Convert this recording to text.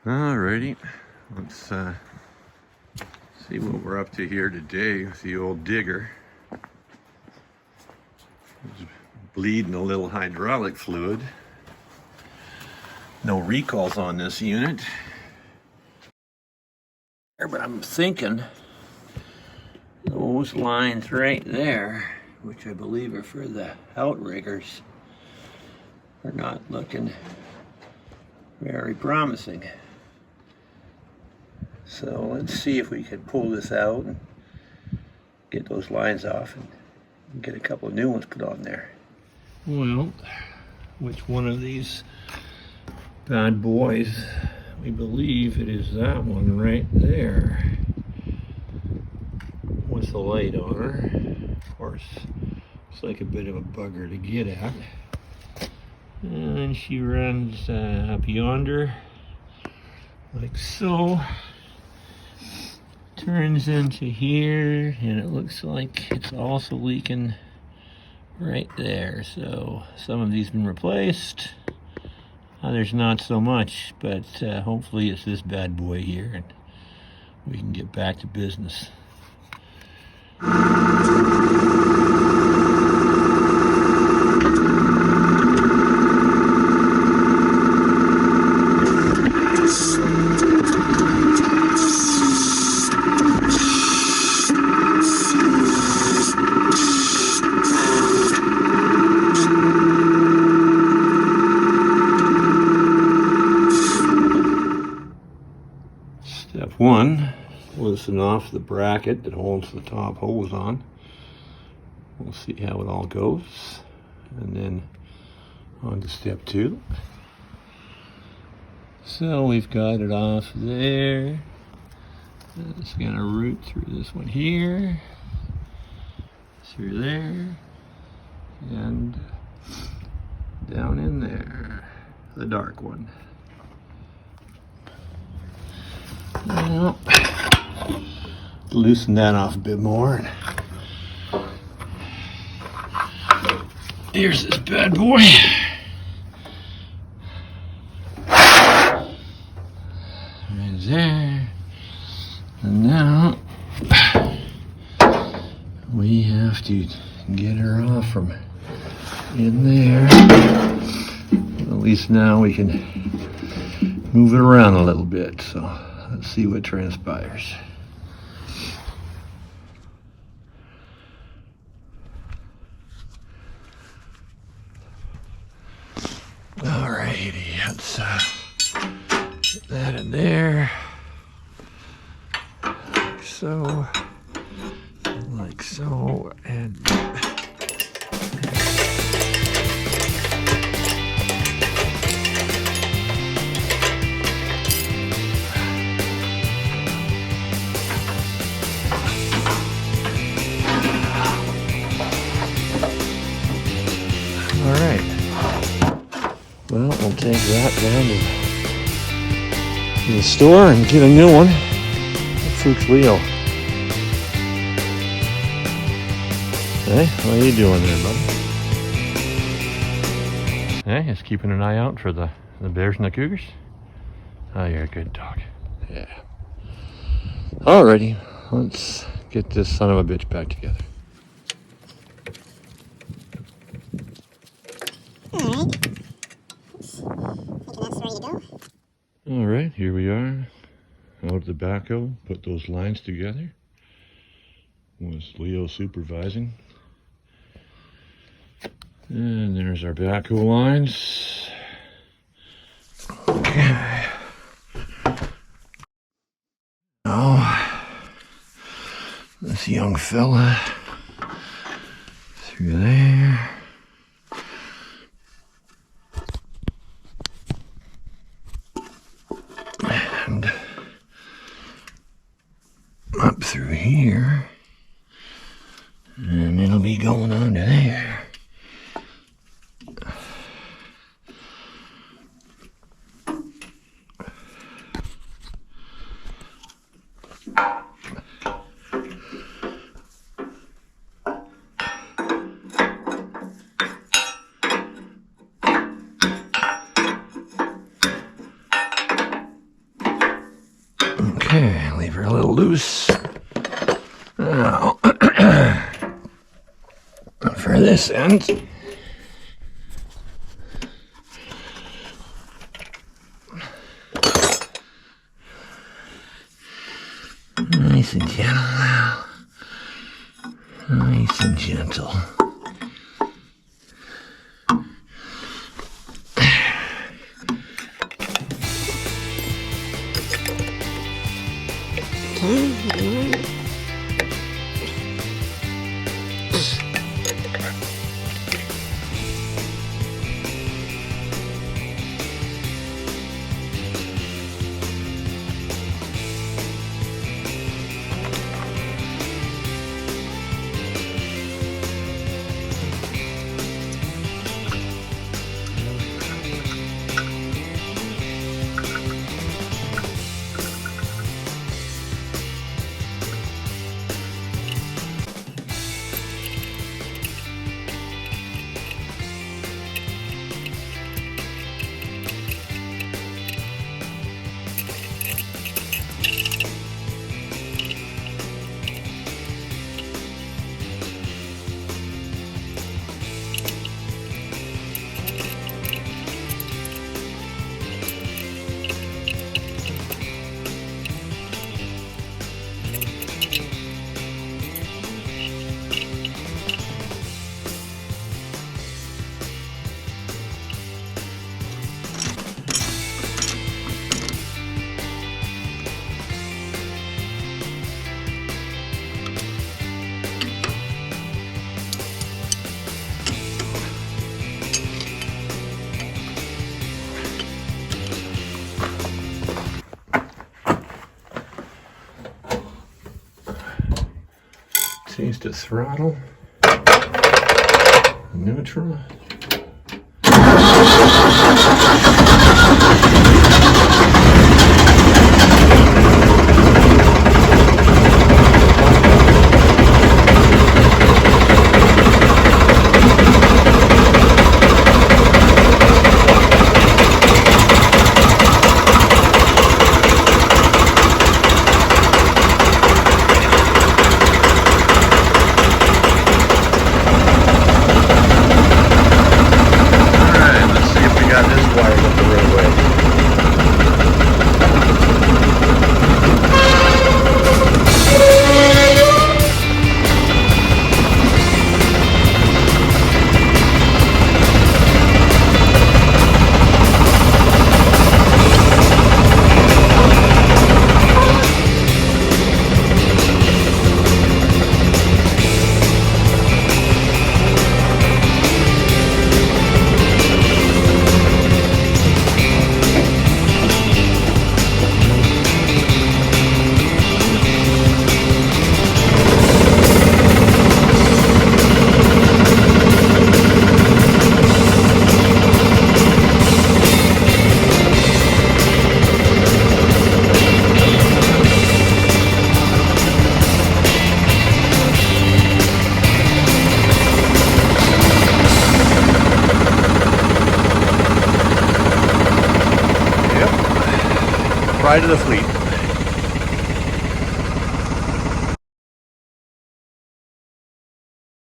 Alrighty, let's see what we're up to here today with the old digger. It's bleeding a little hydraulic fluid. No recalls on this unit. But I'm thinking those lines right there, which I believe are for the outriggers, are not looking very promising. So let's see if we can pull this out and get those lines off and get a couple of new ones put on there. Well, which one of these bad boys? We believe it is that one right there with the light on her. Of course, it's like a bit of a bugger to get at. And she runs up yonder, like so. Turns into here, and it looks like it's also leaking right there. So some of these have been replaced, others not so much, but hopefully it's this bad boy here and we can get back to business. Step one, loosen off the bracket that holds the top hose on. We'll see how it all goes. And then on to step two. So we've got it off there. It's gonna route through this one here, through there, and down in there, the dark one. Well, loosen that off a bit more. Here's this bad boy. Right there. And now we have to get her off from in there. At least now we can move it around a little bit. So let's see what transpires. Alrighty, let's put that in there. Like so, and all right. Well, we'll take that down to the store and get a new one. Fuchs Leo. Hey, what are you doing there, buddy? Hey, just keeping an eye out for the bears and the cougars. Oh, you're a good dog. Yeah. Alrighty, let's get this son of a bitch back together. Alright. Thinking that's ready to go. Alright, here we are. Out of the backhoe, put those lines together. Was Leo supervising. And there's our backhoe lines. Okay. Now, this young fella through there. And up through here. And it'll be going on to there. are a little loose. Now, for this end, nice and gentle now. Nice and gentle. Seems to throttle, neutral. Pride of the fleet.